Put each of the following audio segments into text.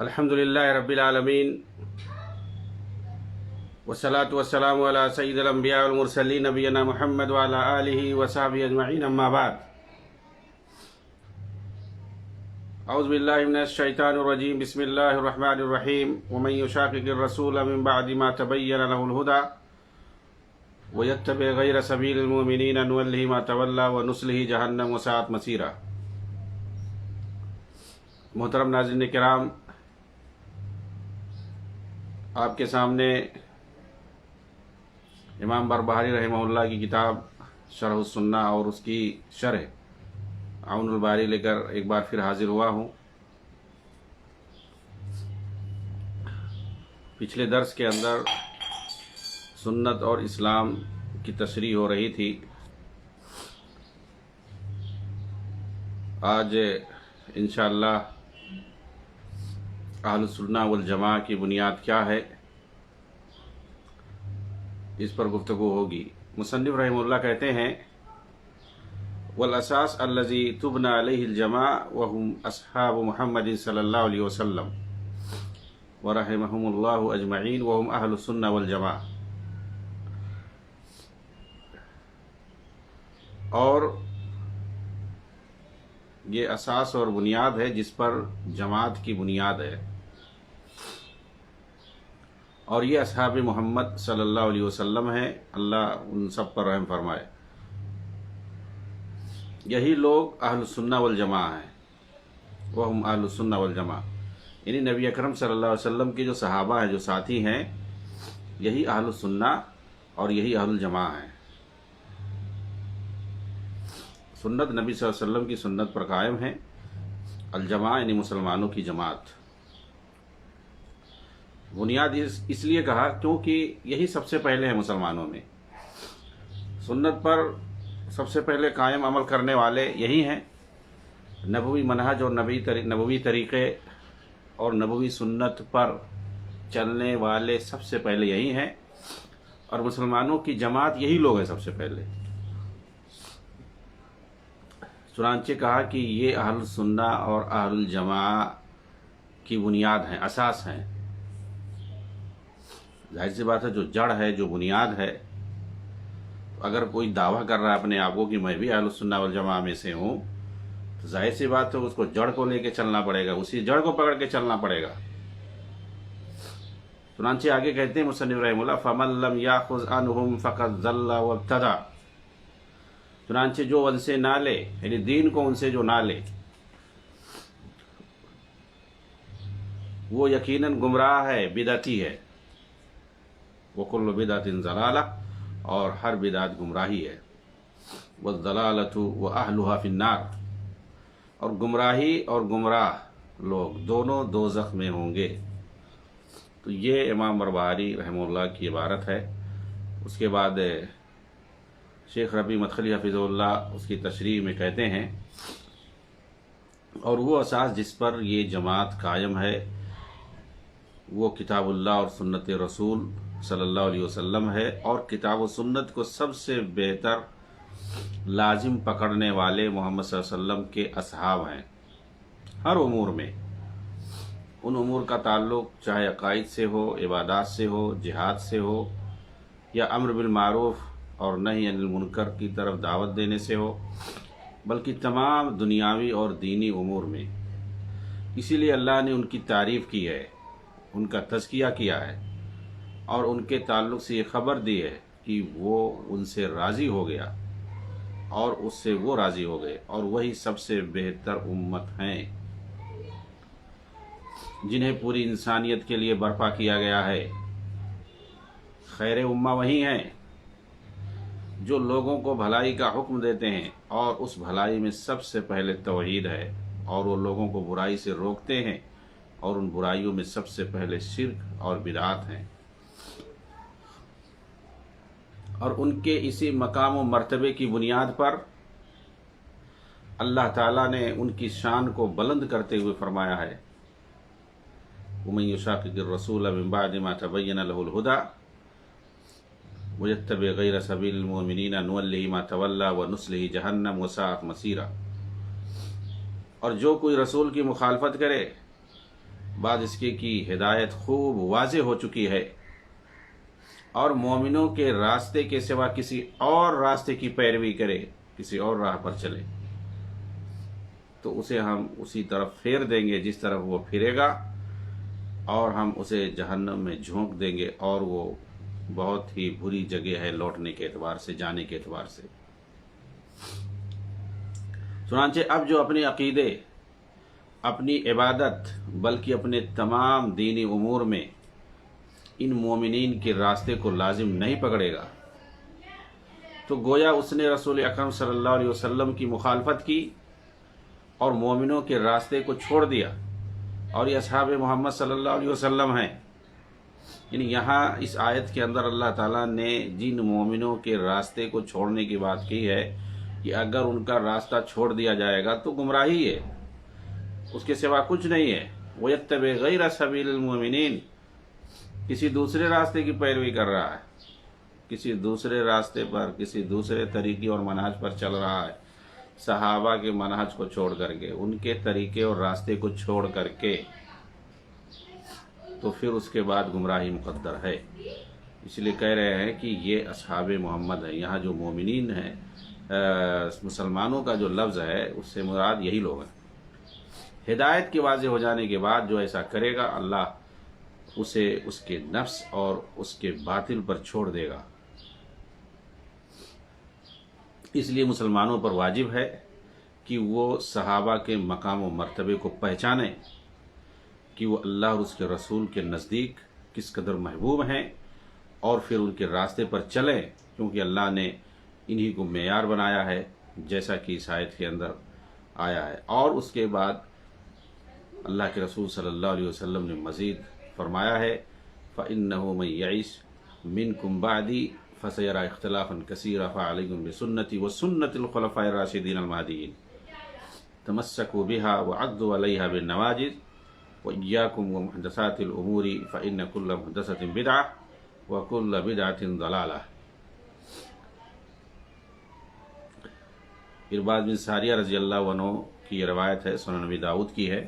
الحمدللہ رب العالمین والصلاة والسلام علی سید الانبیاء والمرسلین نبینا محمد وعلی آلہ وصحبہ اجمعین اما بعد اعوذ باللہ من الشیطان الرجیم بسم اللہ الرحمن الرحیم ومن یشاقق الرسول من بعد ما تبین له الہدی ویتبع غیر سبیل المؤمنین نولہ ما تولی ونصلہ جہنم وساءت مصیرا۔ محترم ناظرین کرام، آپ کے سامنے امام بربہاری رحمہ اللہ کی کتاب شرح السنہ اور اس کی شرح عون الباری لے کر ایک بار پھر حاضر ہوا ہوں۔ پچھلے درس کے اندر سنت اور اسلام کی تشریح ہو رہی تھی۔ آج انشاءاللہ اہل السنہ والجماعہ کی بنیاد کیا ہے، اس پر گفتگو ہوگی۔ مصنف رحمہ اللہ کہتے ہیں والاساس الذی تبنى علیہ الجماعہ وهم اصحاب محمد صلی اللہ علیہ وسلم ورحمہم اللہ اجمعین وهم اہل السنہ والجماعہ۔ اور یہ اساس اور بنیاد ہے جس پر جماعت کی بنیاد ہے، اور یہ اصحاب محمد صلی اللہ علیہ وسلم ہیں، اللہ ان سب پر رحم فرمائے۔ یہی لوگ اہل السنہ والجماعہ ہیں، وہم اہل السنہ والجماعہ، یعنی نبی اکرم صلی اللہ علیہ وسلم کے جو صحابہ ہیں، جو ساتھی ہیں، یہی اہل السنہ اور یہی اہل الجماعہ ہیں۔ سنت نبی صلی اللہ علیہ وسلم کی سنت پر قائم ہے، الجماعہ یعنی مسلمانوں کی جماعت۔ بنیاد اس لیے کہا کیونکہ یہی سب سے پہلے ہے مسلمانوں میں، سنت پر سب سے پہلے قائم عمل کرنے والے یہی ہیں۔ نبوی منہج اور نبوی طریقے اور نبوی سنت پر چلنے والے سب سے پہلے یہی ہیں، اور مسلمانوں کی جماعت یہی لوگ ہیں سب سے پہلے۔ چنانچہ کہا کہ یہ اہل السنہ اور اہل الجماعہ کی بنیاد ہیں، اساس ہیں۔ ظاہر سی بات ہے، جو جڑ ہے، جو بنیاد ہے، اگر کوئی دعویٰ کر رہا ہے اپنے آپ کو کہ میں بھی اہل السنہ والجماعہ میں سے ہوں، تو ظاہر سی بات ہے اس کو جڑ کو لے کے چلنا پڑے گا، اسی جڑ کو پکڑ کے چلنا پڑے گا۔ چنانچہ آگے کہتے ہیں مصنف رحمہ اللہ فَمَن لَّمْ يَأْخُذْ عَنْهُمْ فَقَدْ ضَلَّ وَابْتَدَعَ۔ چنانچہ جو ان سے نہ لے، یعنی دین کو ان سے جو نہ لے، وہ یقیناً گمراہ ہے، بدعتی ہے۔ وَكُلُّ بِدْعَةٍ ضَلَالَةٍ، اور ہر بدعت گمراہی ہے۔ وَالضَّلَالَةُ وَأَهْلُهَا فِي النَّارِ، اور گمراہی اور گمراہ لوگ دونوں دوزخ میں ہوں گے۔ تو یہ امام بربہاری رحمہ اللہ کی عبارت ہے۔ اس کے بعد شیخ ربیع مدخلی حفظہ اللہ اس کی تشریح میں کہتے ہیں اور وہ اساس جس پر یہ جماعت قائم ہے وہ کتاب اللہ اور سنت رسول صلی اللہ علیہ وسلم ہے، اور کتاب و سنت کو سب سے بہتر لازم پکڑنے والے محمد صلی اللہ علیہ وسلم کے اصحاب ہیں۔ ہر امور میں، ان امور کا تعلق چاہے عقائد سے ہو، عبادات سے ہو، جہاد سے ہو، یا امر بالمعروف اور نہی عن المنکر کی طرف دعوت دینے سے ہو، بلکہ تمام دنیاوی اور دینی امور میں۔ اسی لیے اللہ نے ان کی تعریف کی ہے، ان کا تزکیہ کیا ہے، اور ان کے تعلق سے یہ خبر دی ہے کہ وہ ان سے راضی ہو گیا اور اس سے وہ راضی ہو گئے، اور وہی سب سے بہتر امت ہیں جنہیں پوری انسانیت کے لیے برپا کیا گیا ہے۔ خیر امہ وہی ہیں جو لوگوں کو بھلائی کا حکم دیتے ہیں، اور اس بھلائی میں سب سے پہلے توحید ہے، اور وہ لوگوں کو برائی سے روکتے ہیں، اور ان برائیوں میں سب سے پہلے شرک اور بدعات ہیں۔ اور ان کے اسی مقام و مرتبے کی بنیاد پر اللہ تعالیٰ نے ان کی شان کو بلند کرتے ہوئے فرمایا ہے وَمَن يُشَاقِقِ الرَّسُولَ مِن بَعْدِ مَا تَبَيَّنَ لَهُ الْهُدَىٰ وَيَتَّبِعْ غَيْرَ سَبِيلِ الْمُؤْمِنِينَ نُوَلِّهِ مَا تَوَلَّىٰ وَنُصْلِهِ جَهَنَّمَ وَسَاءَتْ مَصِيرًا۔ اور جو کوئی رسول کی مخالفت کرے بعد اس کے کی ہدایت خوب واضح ہو چکی ہے، اور مومنوں کے راستے کے سوا کسی اور راستے کی پیروی کرے، کسی اور راہ پر چلے تو اسے ہم اسی طرف پھیر دیں گے جس طرف وہ پھرے گا، اور ہم اسے جہنم میں جھونک دیں گے، اور وہ بہت ہی بری جگہ ہے لوٹنے کے اعتبار سے، جانے کے اعتبار سے۔ چنانچہ اب جو اپنے عقیدے، اپنی عبادت، بلکہ اپنے تمام دینی امور میں ان مومنین کے راستے کو لازم نہیں پکڑے گا تو گویا اس نے رسول اکرم صلی اللہ علیہ وسلم کی مخالفت کی اور مومنوں کے راستے کو چھوڑ دیا، اور یہ اصحاب محمد صلی اللہ علیہ وسلم ہیں۔ یعنی یہاں اس آیت کے اندر اللہ تعالیٰ نے جن مومنوں کے راستے کو چھوڑنے کی بات کی ہے کہ اگر ان کا راستہ چھوڑ دیا جائے گا تو گمراہی ہے، اس کے سوا کچھ نہیں ہے۔ وَيَتَّبِعْ غَيْرَ سَبِيلِ الْمُؤْمِنِينَ، کسی دوسرے راستے کی پیروی کر رہا ہے، کسی دوسرے راستے پر، کسی دوسرے طریقے اور منہج پر چل رہا ہے، صحابہ کے منہج کو چھوڑ کر کے، ان کے طریقے اور راستے کو چھوڑ کر کے، تو پھر اس کے بعد گمراہی مقدر ہے۔ اس لیے کہہ رہے ہیں کہ یہ اصحاب محمد ہیں۔ یہاں جو مومنین ہیں، مسلمانوں کا جو لفظ ہے اس سے مراد یہی لوگ ہیں۔ ہدایت کے واضح ہو جانے کے بعد جو ایسا کرے گا، اللہ اسے اس کے نفس اور اس کے باطل پر چھوڑ دے گا۔ اس لیے مسلمانوں پر واجب ہے کہ وہ صحابہ کے مقام و مرتبے کو پہچانیں کہ وہ اللہ اور اس کے رسول کے نزدیک کس قدر محبوب ہیں، اور پھر ان کے راستے پر چلیں، کیونکہ اللہ نے انہی کو معیار بنایا ہے جیسا کہ اس آیت کے اندر آیا ہے۔ اور اس کے بعد اللہ کے رسول صلی اللہ علیہ وسلم نے مزید فرمایا ہے فَإِنَّهُ مَن يَعِشْ مِنكُم بَعْدِي فَسَيَرَىٰ اخْتِلَافًا كَثِيرًا فَعَلَيْكُم بِسُنَّتِي وَسُنَّةِ الْخُلَفَاءِ الرَّاشِدِينَ الْمَهْدِيِّينَ تَمَسَّكُوا بِهَا وَعَضُّوا عَلَيْهَا بِالنَّوَاجِذِ وَإِيَّاكُمْ وَمُحْدَثَاتِ الْأُمُورِ فَإِنَّ كُلَّ مُحْدَثَةٍ بِدْعَةٌ وَكُلَّ بِدْعَةٍ ضَلَالَةٌ۔ ارباد بن ساریہ رضی اللہ عنہ کی یہ روایت ہے، سنن نبی داؤد کی ہے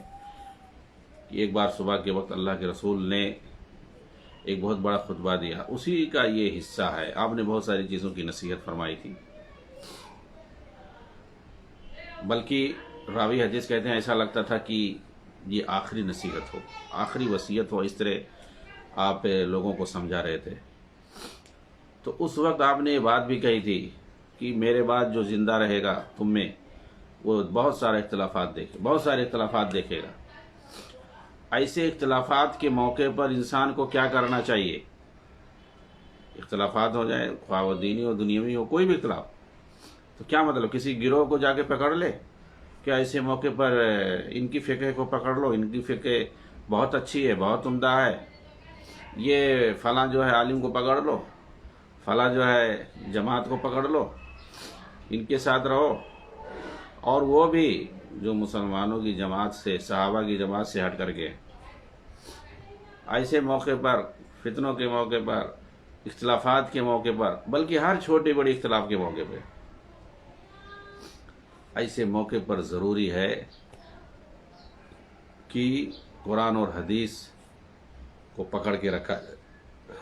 کہ ایک بار صبح کے وقت اللہ کے رسول نے ایک بہت بڑا خطبہ دیا، اسی کا یہ حصہ ہے۔ آپ نے بہت ساری چیزوں کی نصیحت فرمائی تھی، بلکہ راوی حدیث کہتے ہیں ایسا لگتا تھا کہ یہ آخری نصیحت ہو، آخری وصیت ہو، اس طرح آپ لوگوں کو سمجھا رہے تھے۔ تو اس وقت آپ نے یہ بات بھی کہی تھی کہ میرے بعد جو زندہ رہے گا تم میں، وہ بہت سارے اختلافات دیکھے گا۔ ایسے اختلافات کے موقع پر انسان کو کیا کرنا چاہیے؟ اختلافات ہو جائے، خواہ وہ دینی ہو دنیاوی ہو، کوئی بھی اختلاف، تو کیا مطلب کسی گروہ کو جا کے پکڑ لے؟ کیا ایسے موقع پر ان کی فقہ کو پکڑ لو، ان کی فقہ بہت اچھی ہے، بہت عمدہ ہے، یہ فلاں جو ہے عالم کو پکڑ لو، فلاں جو ہے جماعت کو پکڑ لو، ان کے ساتھ رہو، اور وہ بھی جو مسلمانوں کی جماعت سے، صحابہ کی جماعت سے ہٹ کر کے، ایسے موقع پر، فتنوں کے موقع پر، اختلافات کے موقع پر، بلکہ ہر چھوٹی بڑی اختلاف کے موقع پہ، ایسے موقع پر ضروری ہے کہ قرآن اور حدیث کو پکڑ کے رکھا جائے،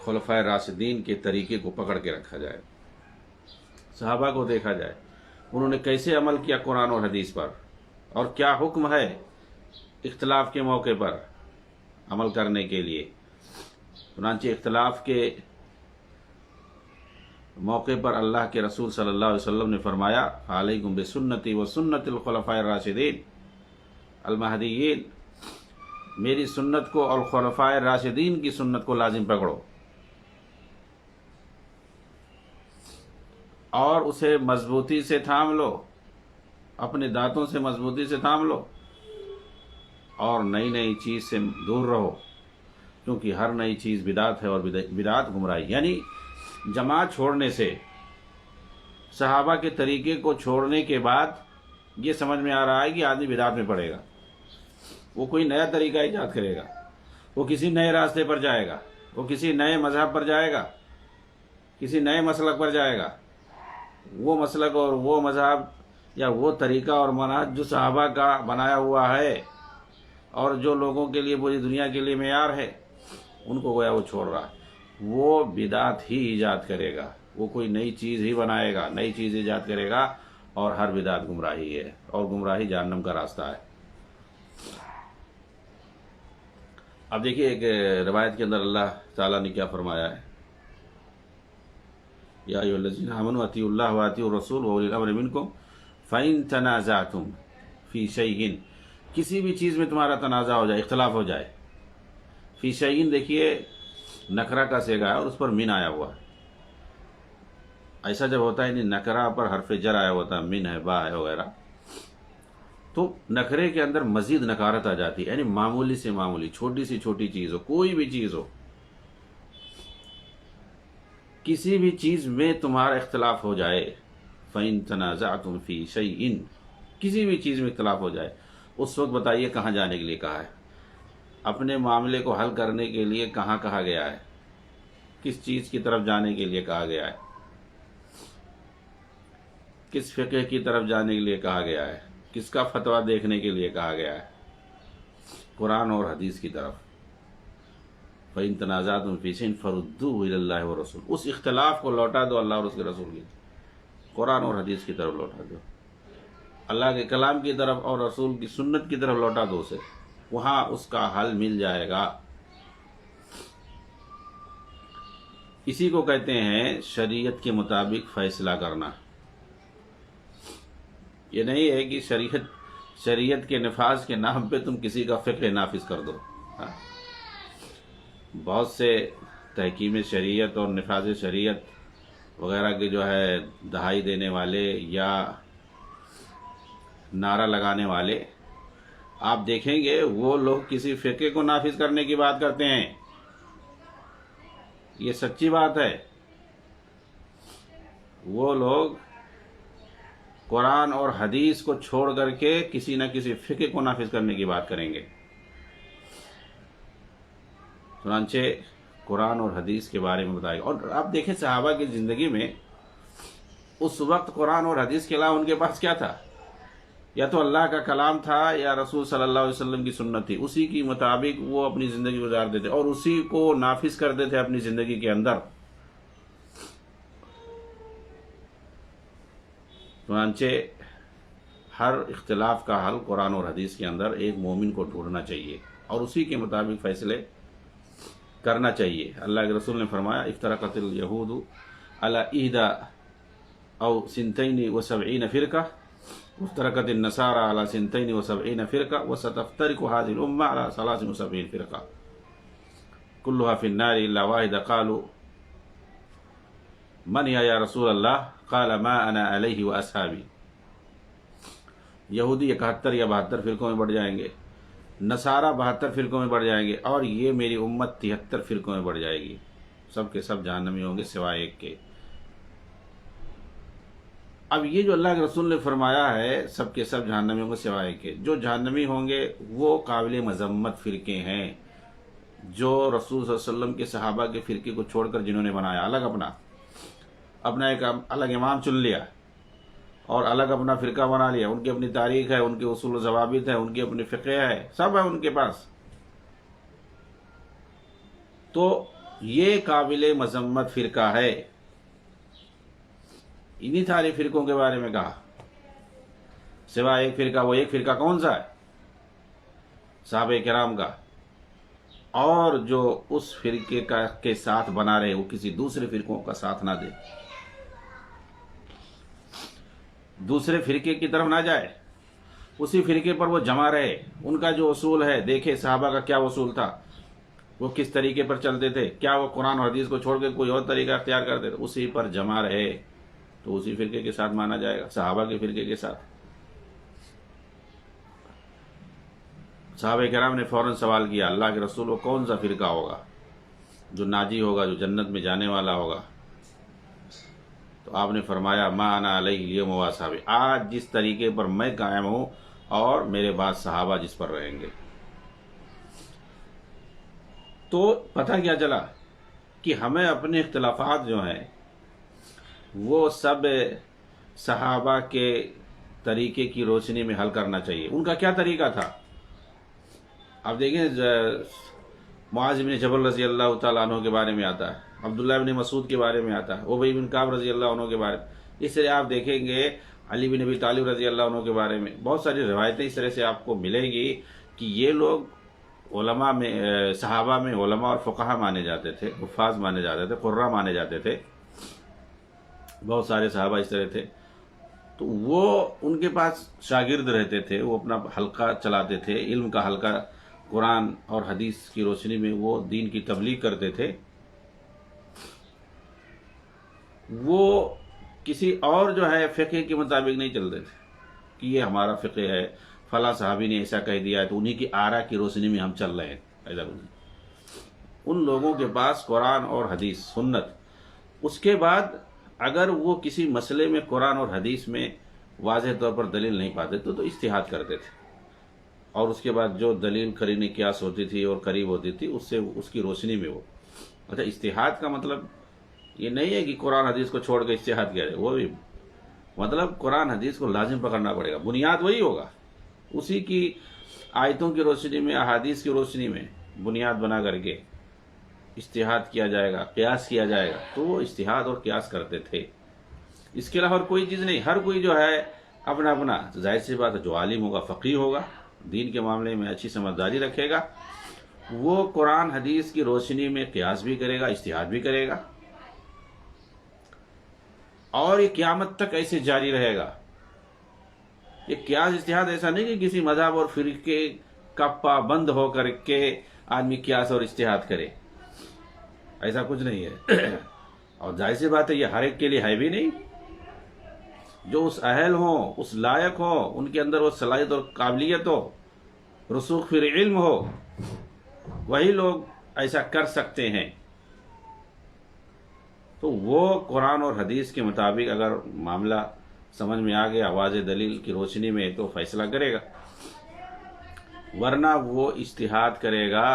خلفائے راشدین کے طریقے کو پکڑ کے رکھا جائے، صحابہ کو دیکھا جائے انہوں نے کیسے عمل کیا قرآن اور حدیث پر، اور کیا حکم ہے اختلاف کے موقع پر عمل کرنے کے لیے۔ چنانچہ اختلاف کے موقع پر اللہ کے رسول صلی اللہ علیہ وسلم نے فرمایا علیکم بسنتی و سنت الخلفاء الراشدین المہدیین، میری سنت کو اور خلفائے راشدین کی سنت کو لازم پکڑو، اور اسے مضبوطی سے تھام لو، اپنے دانتوں سے مضبوطی سے تھام لو، اور نئی نئی چیز سے دور رہو، کیونکہ ہر نئی چیز بدعت ہے، اور بدعت گمراہی۔ یعنی جماعت چھوڑنے سے، صحابہ کے طریقے کو چھوڑنے کے بعد یہ سمجھ میں آ رہا ہے کہ آدمی بدعت میں پڑے گا، وہ کوئی نیا طریقہ ایجاد کرے گا، وہ کسی نئے راستے پر جائے گا، وہ کسی نئے مذہب پر جائے گا، کسی نئے مسلک پر جائے گا۔ وہ مسلک اور وہ مذہب یا وہ طریقہ اور منہج جو صحابہ کا بنایا ہوا ہے، اور جو لوگوں کے لیے پوری دنیا کے لیے معیار ہے ان کو گویا وہ چھوڑ رہا ہے۔ وہ بدعت ہی ایجاد کرے گا، وہ کوئی نئی چیز ہی بنائے گا، نئی چیز ایجاد کرے گا، اور ہر بدعت گمراہی ہے، اور گمراہی جہنم کا راستہ ہے۔ اب دیکھیے ایک روایت کے اندر اللہ تعالیٰ نے کیا فرمایا ہے، یا ایھا الذین آمنوا اطیعوا اللہ واطیعوا الرسول واولی الامر منکم فإن تنازعتم فی شیء، کسی بھی چیز میں تمہارا تنازع ہو جائے، اختلاف ہو جائے، فی شیء دیکھیے نکرہ کا صیغہ ہے اور اس پر من آیا ہوا ہے۔ ایسا جب ہوتا ہے نہیں، نکرہ پر حرف جر آیا ہوتا ہے، من ہے، با ہے وغیرہ، تو نکرے کے اندر مزید نکارت آ جاتی ہے، یعنی معمولی سے معمولی، چھوٹی سی چھوٹی چیز ہو، کوئی بھی چیز ہو، کسی بھی چیز میں تمہارا اختلاف ہو جائے، فَإِن تَنَازَعْتُمْ فِي شَيْءٍ، کسی بھی چیز میں اختلاف ہو جائے، اس وقت بتائیے کہاں جانے کے لیے کہا ہے، اپنے معاملے کو حل کرنے کے لیے کہاں کہا گیا ہے، کس چیز کی طرف جانے کے لیے کہا گیا ہے، کس فقہ کی طرف جانے کے لیے کہا گیا ہے، کس کا فتویٰ دیکھنے کے لیے کہا گیا ہے، قرآن اور حدیث کی طرف۔ فَإِن تَنَازَعْتُمْ فِي شَيْءٍ فَرُدُّوهُ إِلَى اللَّهِ وَالرَّسُولِ، اس اختلاف کو لوٹا دو اللہ اور اس کے رسول کی، قرآن اور حدیث کی طرف لوٹا دو، اللہ کے کلام کی طرف اور رسول کی سنت کی طرف لوٹا دو اسے، وہاں اس کا حل مل جائے گا۔ اسی کو کہتے ہیں شریعت کے مطابق فیصلہ کرنا۔ یہ نہیں ہے کہ شریعت کے نفاذ کے نام پہ تم کسی کا فقہ نافذ کر دو۔ بہت سے تحکیم شریعت اور نفاذ شریعت وغیرہ کے جو ہے دہائی دینے والے یا نعرہ لگانے والے، آپ دیکھیں گے وہ لوگ کسی فقہ کو نافذ کرنے کی بات کرتے ہیں، یہ سچی بات ہے۔ وہ لوگ قرآن اور حدیث کو چھوڑ کر کے کسی نہ کسی فقہ کو نافذ کرنے کی بات کریں گے۔ چنانچہ قرآن اور حدیث کے بارے میں بتائے گا۔ اور آپ دیکھیں صحابہ کی زندگی میں اس وقت قرآن اور حدیث کے علاوہ ان کے پاس کیا تھا؟ یا تو اللہ کا کلام تھا یا رسول صلی اللہ علیہ وسلم کی سنت تھی، اسی کی مطابق وہ اپنی زندگی گزارتے تھے اور اسی کو نافذ کرتے تھے اپنی زندگی کے اندر۔ چنانچہ ہر اختلاف کا حل قرآن اور حدیث کے اندر ایک مومن کو ڈھونڈنا چاہیے اور اسی کے مطابق فیصلے کرنا چاہیے۔ اللہ کے رسول نے فرمایا افترقت الیہود علی 71 فرقہ وافترقت النصارى على 72 فرقة وستفترق هذه الأمة على 73 فرقة كلها في النار إلا واحدة قالوا من هي يا رسول الله قال ما أنا عليه وأصحابي۔ یہودی 71 یا 72 فرقوں میں بڑھ جائیں گے، نصارہ 72 فرقوں میں بڑھ جائیں گے، اور یہ میری امت 73 فرقوں میں بڑھ جائے گی، سب کے سب جہنمی ہوں گے سوائے ایک کے۔ اب یہ جو اللہ کے رسول نے فرمایا ہے سب کے سب جہنمی ہوں گے سوائے کے، جو جہنمی ہوں گے وہ قابل مذمت فرقے ہیں، جو رسول صلی اللہ علیہ وسلم کے صحابہ کے فرقے کو چھوڑ کر جنہوں نے بنایا، الگ اپنا ایک الگ امام چن لیا اور الگ اپنا فرقہ بنا لیا، ان کی اپنی تاریخ ہے، ان کے اصول و ضوابط ہیں، ان کی اپنی فقہ ہے، سب ہے ان کے پاس، تو یہ قابل مذمت فرقہ ہے۔ انہی سارے فرقوں کے بارے میں کہا سوائے ایک فرقہ، وہ ایک فرقہ کون سا ہے؟ صحابہ کرام کا، اور جو اس فرقے کے ساتھ بنا رہے وہ کسی دوسرے فرقوں کا ساتھ نہ دے، دوسرے فرقے کی طرف نہ جائے، اسی فرقے پر وہ جمع رہے، ان کا جو اصول ہے دیکھے صحابہ کا کیا اصول تھا، وہ کس طریقے پر چلتے تھے، کیا وہ قرآن اور حدیث کو چھوڑ کے کوئی اور طریقہ اختیار کرتے تھے، اسی پر جمع رہے تو اسی فرقے کے ساتھ مانا جائے گا، صحابہ کے فرقے کے ساتھ۔ صحابہ کرام نے فوراً سوال کیا اللہ کے رسول، وہ کون سا فرقہ ہوگا جو ناجی ہوگا، جو جنت میں جانے والا ہوگا؟ تو آپ نے فرمایا ما انا علیہ الیوم واصحابی، آج جس طریقے پر میں قائم ہوں اور میرے بعد صحابہ جس پر رہیں گے۔ تو پتہ کیا چلا کہ ہمیں اپنے اختلافات جو ہیں وہ سب صحابہ کے طریقے کی روشنی میں حل کرنا چاہیے۔ ان کا کیا طریقہ تھا؟ آپ دیکھیں معاذ بن جبل رضی اللہ تعالیٰ عنہ کے بارے میں آتا ہے، عبداللہ بن مسعود کے بارے میں آتا ہے، ابی بن کعب رضی اللہ عنہ کے بارے میں، اس طرح آپ دیکھیں گے علی بن ابی طالب رضی اللہ عنہ کے بارے میں بہت ساری روایتیں اس طرح سے آپ کو ملے گی کہ یہ لوگ علماء میں، صحابہ میں علماء اور فقہا مانے جاتے تھے، حفاظ مانے جاتے تھے، قراء مانے جاتے تھے، بہت سارے صحابہ اس طرح تھے۔ تو وہ ان کے پاس شاگرد رہتے تھے، وہ اپنا حلقہ چلاتے تھے، علم کا حلقہ، قرآن اور حدیث کی روشنی میں وہ دین کی تبلیغ کرتے تھے۔ وہ کسی اور جو ہے فقہ کے مطابق نہیں چلتے تھے کہ یہ ہمارا فقہ ہے، فلاں صحابی نے ایسا کہہ دیا ہے تو انہی کی آرا کی روشنی میں ہم چل رہے ہیں، ایسا نہیں۔ ان لوگوں کے پاس قرآن اور حدیث، سنت، اس کے بعد اگر وہ کسی مسئلے میں قرآن اور حدیث میں واضح طور پر دلیل نہیں پاتے تو اجتہاد کرتے تھے، اور اس کے بعد جو دلیل قرین قیاس ہوتی تھی اور قریب ہوتی تھی اس سے اس کی روشنی میں وہ۔ اچھا، اجتہاد کا مطلب یہ نہیں ہے کہ قرآن حدیث کو چھوڑ کے اجتہاد کیا جائے، وہ بھی مطلب قرآن حدیث کو لازم پکڑنا پڑے گا، بنیاد وہی ہوگا، اسی کی آیتوں کی روشنی میں، احادیث کی روشنی میں بنیاد بنا کر کے اجتہاد کیا جائے گا، قیاس کیا جائے گا۔ تو وہ اجتہاد اور قیاس کرتے تھے، اس کے علاوہ اور کوئی چیز نہیں۔ ہر کوئی جو ہے اپنا اپنا، ظاہر سی بات ہے، جو عالم ہوگا، فقیہ ہوگا، دین کے معاملے میں اچھی سمجھداری رکھے گا، وہ قرآن حدیث کی روشنی میں قیاس بھی کرے گا، اجتہاد بھی کرے گا، اور یہ قیامت تک ایسے جاری رہے گا۔ یہ قیاس اجتہاد ایسا نہیں کہ کسی مذہب اور فرقے کا پابند ہو کر کے آدمی قیاس اور اجتہاد کرے، ایسا کچھ نہیں ہے۔ اور ظاہر سی بات ہے یہ ہر ایک کے لیے ہے بھی نہیں۔ جو اس اہل ہوں، اس لائق ہوں، ان کے اندر وہ صلاحیت اور قابلیت ہو، رسوخ فی علم ہو، وہی لوگ ایسا کر سکتے ہیں۔ تو وہ قرآن اور حدیث کے مطابق اگر معاملہ سمجھ میں آ گیا واضح دلیل کی روشنی میں تو فیصلہ کرے گا، ورنہ وہ اجتہاد کرے گا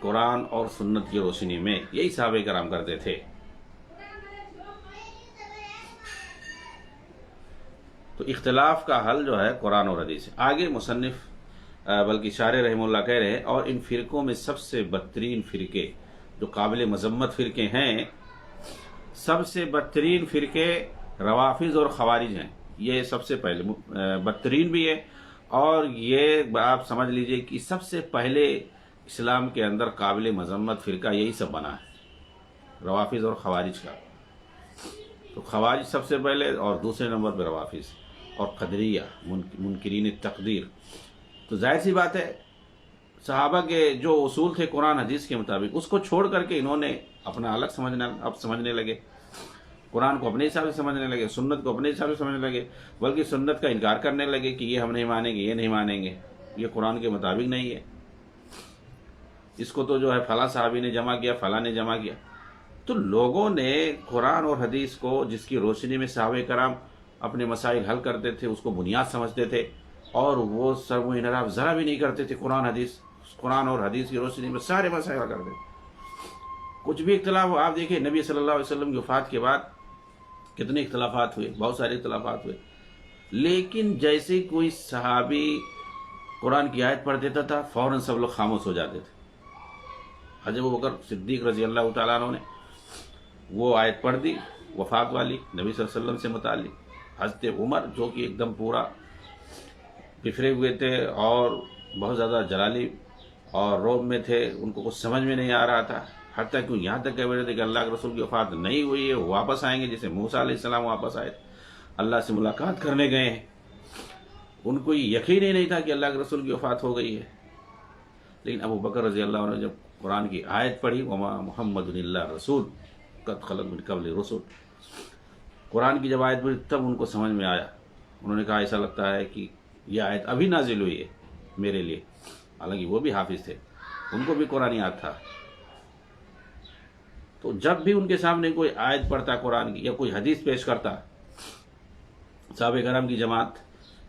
قرآن اور سنت کی روشنی میں۔ یہی صحابہ کرام کرتے تھے۔ تو اختلاف کا حل جو ہے قرآن اور حدیث ہے۔ آگے مصنف بلکہ شارح رحمہ اللہ کہہ رہے ہیں، اور ان فرقوں میں سب سے بدترین فرقے جو قابل مذمت فرقے ہیں، سب سے بدترین فرقے روافض اور خوارج ہیں۔ یہ سب سے پہلے بدترین بھی ہے، اور یہ آپ سمجھ لیجئے کہ سب سے پہلے اسلام کے اندر قابل مذمت فرقہ یہی سب بنا ہے، روافض اور خوارج کا۔ تو خوارج سب سے پہلے، اور دوسرے نمبر پہ روافض اور قدریہ، منکرین تقدیر۔ تو ظاہر سی بات ہے صحابہ کے جو اصول تھے قرآن حدیث کے مطابق، اس کو چھوڑ کر کے انہوں نے اپنا الگ سمجھنے لگے، قرآن کو اپنے حساب سے سمجھنے لگے، سنت کو اپنے حساب سے سمجھنے لگے، بلکہ سنت کا انکار کرنے لگے کہ یہ ہم نہیں مانیں گے، یہ نہیں مانیں گے، یہ قرآن کے مطابق نہیں ہے، اس کو تو جو ہے فلاں صحابی نے جمع کیا، فلاں نے جمع کیا۔ تو لوگوں نے قرآن اور حدیث کو، جس کی روشنی میں صحابہ کرام اپنے مسائل حل کرتے تھے، اس کو بنیاد سمجھتے تھے، اور وہ سر و انحراف ذرا بھی نہیں کرتے تھے۔ قرآن اور حدیث کی روشنی میں سارے مسائل حل کرتے تھے۔ کچھ بھی اختلاف ہو، آپ دیکھیں نبی صلی اللہ علیہ وسلم کی وفات کے بعد کتنے اختلافات ہوئے، بہت سارے اختلافات ہوئے، لیکن جیسے کوئی صحابی قرآن کی آیت پڑھ دیتا تھا فوراً سب لوگ خاموش ہو جاتے تھے۔ حضرت ابوبکر صدیق رضی اللہ تعالیٰ عنہ نے وہ آیت پڑھ دی وفات والی، نبی صلی اللہ علیہ وسلم سے متعلق۔ حضرت عمر جو کہ ایک دم پورا بفرے ہوئے تھے اور بہت زیادہ جلالی اور روب میں تھے، ان کو کچھ سمجھ میں نہیں آ رہا تھا، حتیٰ کہ یہاں تک کہہ رہے تھے کہ اللہ کے رسول کی وفات نہیں ہوئی ہے، وہ واپس آئیں گے، جیسے موسیٰ علیہ السلام واپس آئے تھے، اللہ سے ملاقات کرنے گئے ہیں۔ ان کو یہ یقین ہی نہیں تھا کہ اللہ کے رسول کی وفات ہو گئی ہے۔ لیکن ابو بکر رضی اللہ عنہ جب قرآن کی آیت پڑھی، وما محمد الا رسول قد خلت من قبل رسول، قرآن کی جب آیت پڑھی تب ان کو سمجھ میں آیا۔ انہوں نے کہا ایسا لگتا ہے کہ یہ آیت ابھی نازل ہوئی ہے میرے لیے، حالانکہ وہ بھی حافظ تھے، ان کو بھی قرآن یاد تھا۔ تو جب بھی ان کے سامنے کوئی آیت پڑھتا قرآن کی یا کوئی حدیث پیش کرتا، صحابہ کرام کی جماعت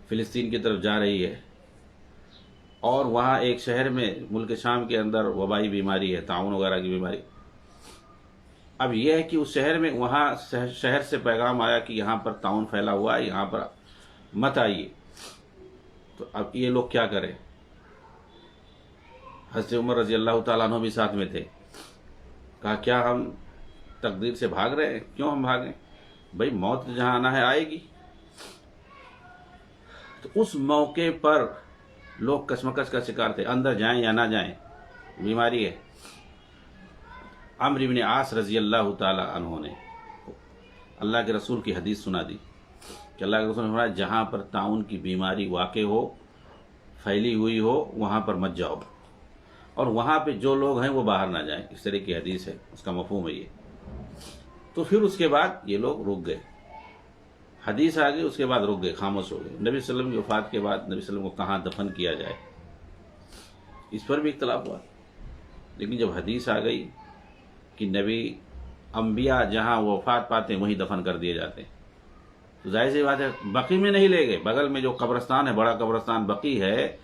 فلسطین کی طرف جا رہی ہے، اور وہاں ایک شہر میں، ملک شام کے اندر وبائی بیماری ہے، طاعون وغیرہ کی بیماری۔ اب یہ ہے کہ اس شہر میں، وہاں شہر سے پیغام آیا کہ یہاں پر طاعون پھیلا ہوا ہے، یہاں پر مت آئیے۔ تو اب یہ لوگ کیا کریں؟ حضرت عمر رضی اللہ تعالیٰ عنہ بھی ساتھ میں تھے. کہا کیا ہم تقدیر سے بھاگ رہے ہیں؟ کیوں ہم بھاگیں؟ بھائی موت جہاں آنا ہے آئے گی. تو اس موقع پر لوگ کشمکش کا شکار تھے، اندر جائیں یا نہ جائیں، بیماری ہے. عمرو بن عاص رضی اللہ تعالی عنہ نے اللہ کے رسول کی حدیث سنا دی کہ اللہ کے رسول نے فرمایا جہاں پر طاعون کی بیماری واقع ہو، پھیلی ہوئی ہو، وہاں پر مت جاؤ، اور وہاں پہ جو لوگ ہیں وہ باہر نہ جائیں. اس طرح کی حدیث ہے، اس کا مفہوم ہے یہ. تو پھر اس کے بعد یہ لوگ رک گئے، حدیث آ گئی، اس کے بعد رک گئے، خاموش ہو گئے. نبی صلی اللہ علیہ وسلم کی وفات کے بعد نبی صلی اللہ علیہ وسلم کو کہاں دفن کیا جائے، اس پر بھی اختلاف ہوا. لیکن جب حدیث آ گئی کہ نبی انبیاء جہاں وفات پاتے ہیں وہیں دفن کر دیے جاتے ہیں، تو ظاہر سی بات ہے بقی میں نہیں لے گئے. بغل میں جو قبرستان ہے، بڑا قبرستان بقی ہے،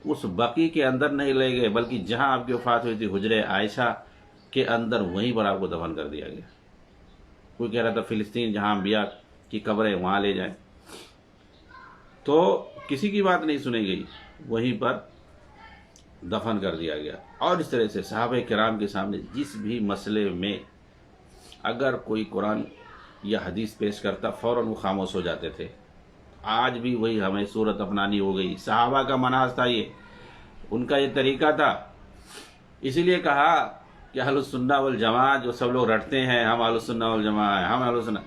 اس بقی کے اندر نہیں لے گئے، بلکہ جہاں آپ کی وفات ہوئی تھی حجرہ عائشہ کے اندر، وہیں پر آپ کو دفن کر دیا گیا. کوئی کہہ رہا تھا فلسطین جہاں انبیاء کی قبریں وہاں لے جائیں، تو کسی کی بات نہیں سنی گئی، وہیں پر دفن کر دیا گیا. اور اس طرح سے صحابہ کرام کے سامنے جس بھی مسئلے میں اگر کوئی قرآن یا حدیث پیش کرتا فوراً وہ خاموش ہو جاتے تھے. آج بھی وہی ہمیں صورت اپنانی ہو گئی. صحابہ کا منہج تھا، یہ ان کا یہ طریقہ تھا. اسی لیے کہا کہ اہل السنہ والجماعہ، جو سب لوگ رٹتے ہیں ہم اہل السنہ والجماعہ ہیں، ہم اہل السنہ،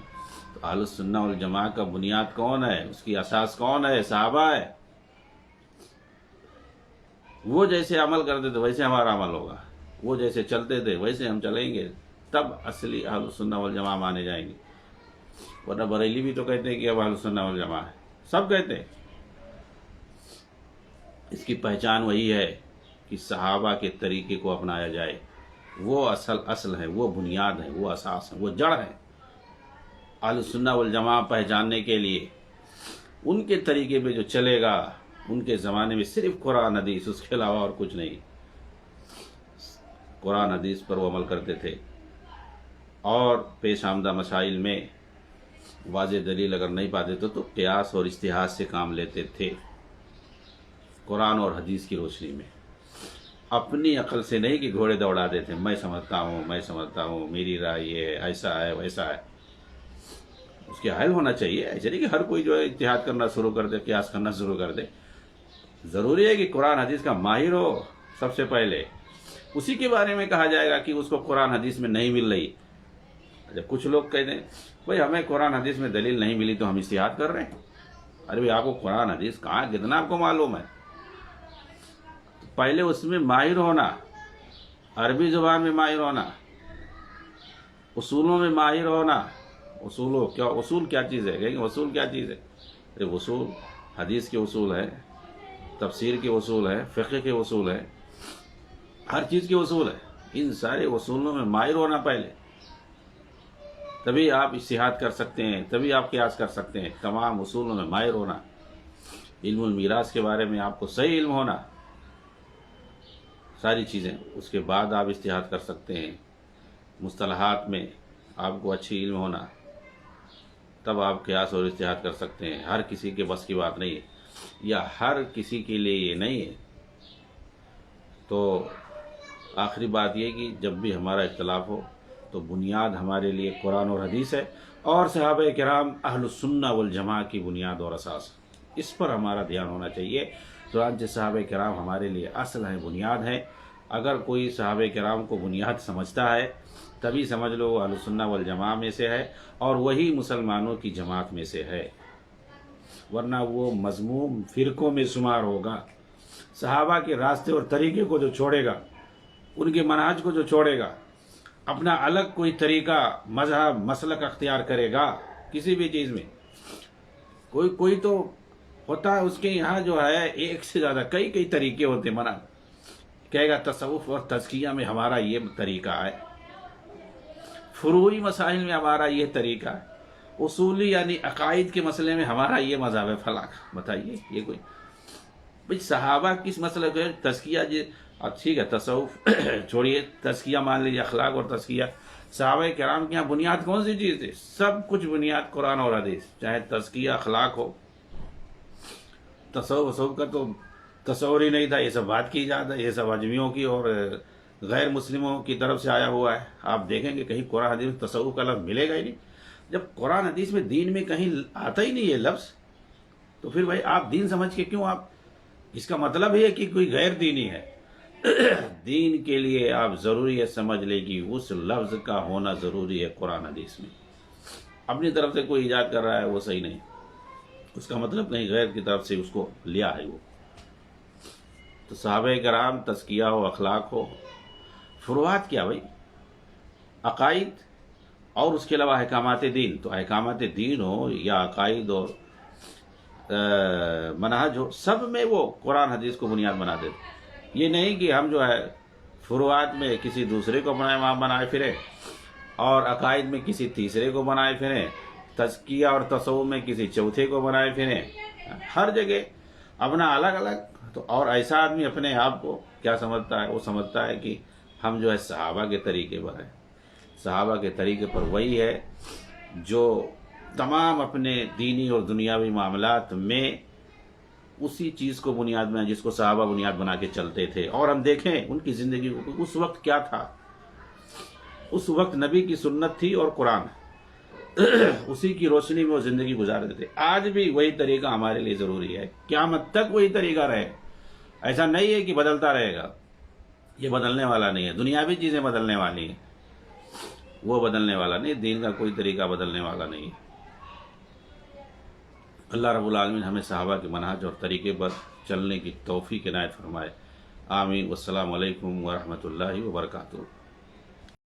تو اہل السنہ والجماعہ کا بنیاد کون ہے، اس کی اساس کون ہے؟ صحابہ ہے. وہ جیسے عمل کرتے تھے ویسے ہمارا عمل ہوگا، وہ جیسے چلتے تھے ویسے ہم چلیں گے، تب اصلی اہل السنہ والجماعہ مانے جائیں گے. ورنہ بریلی بھی تو کہتے ہیں کہ اب اہل السنہ والجماعہ ہے، سب کہتے ہیں. اس کی پہچان وہی ہے کہ صحابہ کے طریقے کو اپنایا جائے. وہ اصل ہے، وہ بنیاد ہے، وہ اساس ہے، وہ جڑ ہے. اہل السنہ والجماعہ پہچاننے کے لیے ان کے طریقے پہ جو چلے گا، ان کے زمانے میں صرف قرآن حدیث، اس کے علاوہ اور کچھ نہیں. قرآن حدیث پر وہ عمل کرتے تھے، اور پیش آمدہ مسائل میں واضح دلیل اگر نہیں پاتے تو قیاس اور اجتہاد سے کام لیتے تھے. قرآن اور حدیث کی روشنی میں، اپنی عقل سے نہیں کہ گھوڑے دوڑاتے تھے، میں سمجھتا ہوں، میری رائے یہ ہے، ایسا ہے ویسا ہے. اس کے حل ہونا چاہیے. ایسے نہیں کہ ہر کوئی جو ہے اجتہاد کرنا شروع کر دے، قیاس کرنا شروع کر دے. ضروری ہے کہ قرآن حدیث کا ماہر ہو سب سے پہلے، اسی کے بارے میں کہا جائے گا کہ اس کو قرآن حدیث میں نہیں مل رہی. جب کچھ لوگ کہتے ہیں بھائی ہمیں قرآن حدیث میں دلیل نہیں ملی تو ہم اجتہاد کر رہے ہیں. ارے بھائی آپ کو قرآن حدیث کہاں کتنا آپ کو معلوم ہے؟ پہلے اس میں ماہر ہونا، عربی زبان میں ماہر ہونا، اصولوں میں ماہر ہونا. اصول کیا چیز ہے؟ کہ اصول کیا چیز ہے؟ اصول حدیث کے اصول ہے، تفسیر کے اصول ہے، فقہ کے اصول ہے، ہر چیز کے اصول ہے. ان سارے اصولوں میں ماہر ہونا پہلے، تبھی آپ اجتہاد کر سکتے ہیں، تبھی آپ قیاس کر سکتے ہیں. تمام اصولوں میں ماہر ہونا، علم المیراث کے بارے میں آپ کو صحیح علم ہونا، ساری چیزیں. اس کے بعد آپ اجتہاد کر سکتے ہیں. مصطلحات میں آپ کو اچھی علم ہونا، تب آپ قیاس اور اجتہاد کر سکتے ہیں. ہر کسی کے بس کی بات نہیں ہے، یا ہر کسی کے لیے یہ نہیں ہے. تو آخری بات یہ کہ جب بھی ہمارا اختلاف ہو تو بنیاد ہمارے لیے قرآن اور حدیث ہے، اور صحابہ کرام اہل السنہ والجماعہ کی بنیاد اور اساس. اس پر ہمارا دھیان ہونا چاہیے. چنانچہ صحابہ کرام ہمارے لیے اصل ہے، بنیاد ہے. اگر کوئی صحابہ کرام کو بنیاد سمجھتا ہے تبھی سمجھ لو وہ اہل السنہ والجماعہ میں سے ہے، اور وہی مسلمانوں کی جماعت میں سے ہے. ورنہ وہ مذموم فرقوں میں شمار ہوگا. صحابہ کے راستے اور طریقے کو جو چھوڑے گا، ان کے منہج کو جو چھوڑے گا، اپنا الگ کوئی طریقہ، مذہب، مسلک اختیار کرے گا کسی بھی چیز میں، کوئی تو ہوتا ہے اس کے یہاں جو ہے ایک سے زیادہ کئی طریقے ہوتے. منع کہے گا تصوف اور تزکیہ میں ہمارا یہ طریقہ ہے، فروعی مسائل میں ہمارا یہ طریقہ ہے، اصولی یعنی عقائد کے مسئلے میں ہمارا یہ مذہب ہے فلاں. بتائیے یہ کوئی بھئی صحابہ کس مسئلے کو؟ تزکیہ جی اب ٹھیک ہے، تصوف چھوڑیے، تزکیہ مان لیجیے، اخلاق اور تزکیہ. صحابہ کرام کے یہاں بنیاد کون سی چیز تھی؟ سب کچھ بنیاد قرآن اور حدیث. چاہے تزکیہ اخلاق ہو، تصوف کا تو تصور ہی نہیں تھا، یہ سب بات کی جاتا ہے، یہ سب اجمیوں کی اور غیر مسلموں کی طرف سے آیا ہوا ہے۔ آپ دیکھیں گے کہیں قرآن حدیث میں تصوف کا لفظ ملے گا ہی نہیں۔ جب قرآن حدیث میں دین میں کہیں آتا ہی نہیں یہ لفظ، تو پھر بھائی آپ دین سمجھ کے کیوں آپ، اس کا مطلب یہ ہے کہ کوئی غیر دینی ہے۔ دین کے لیے آپ ضروری ہے سمجھ لیں کہ اس لفظ کا ہونا ضروری ہے قرآن حدیث میں۔ اپنی طرف سے کوئی ایجاد کر رہا ہے وہ صحیح نہیں، اس کا مطلب کہیں غیر کی طرف سے اس کو لیا ہے وہ۔ تو صحابہ کرام تزکیہ ہو، اخلاق ہو، فروعات کیا بھائی، عقائد اور اس کے علاوہ احکامات دین، تو احکامات دین ہو یا عقائد اور منہج ہو، سب میں وہ قرآن حدیث کو بنیاد بنا دیتے۔ یہ نہیں کہ ہم جو ہے فروعات میں کسی دوسرے کو اپنا امام بنائے پھریں اور عقائد میں کسی تیسرے کو بنائے پھریں، تزکیہ اور تصوف میں کسی چوتھے کو بنائے پھریں، ہر جگہ اپنا الگ الگ۔ تو اور ایسا آدمی اپنے آپ کو کیا سمجھتا ہے؟ وہ سمجھتا ہے کہ ہم جو ہے صحابہ کے طریقے پر ہیں۔ صحابہ کے طریقے پر وہی ہے جو تمام اپنے دینی اور دنیاوی معاملات میں اسی چیز کو بنیاد میں، جس کو صحابہ بنیاد بنا کے چلتے تھے۔ اور ہم دیکھیں ان کی زندگی کو، اس وقت کیا تھا، اس وقت نبی کی سنت تھی اور قرآن، اسی کی روشنی میں وہ زندگی گزارتے تھے۔ آج بھی وہی طریقہ ہمارے لیے ضروری ہے، قیامت تک وہی طریقہ رہے۔ ایسا نہیں ہے کہ بدلتا رہے گا، یہ بدلنے والا نہیں ہے۔ دنیاوی چیزیں بدلنے والی ہیں، وہ بدلنے والا نہیں، دین کا کوئی طریقہ بدلنے والا نہیں ہے۔ اللہ رب العالمین ہمیں صحابہ کے منہج اور طریقے پر چلنے کی توفیق عنایت فرمائے۔ آمین۔ والسلام علیکم ورحمۃ اللہ وبرکاتہ۔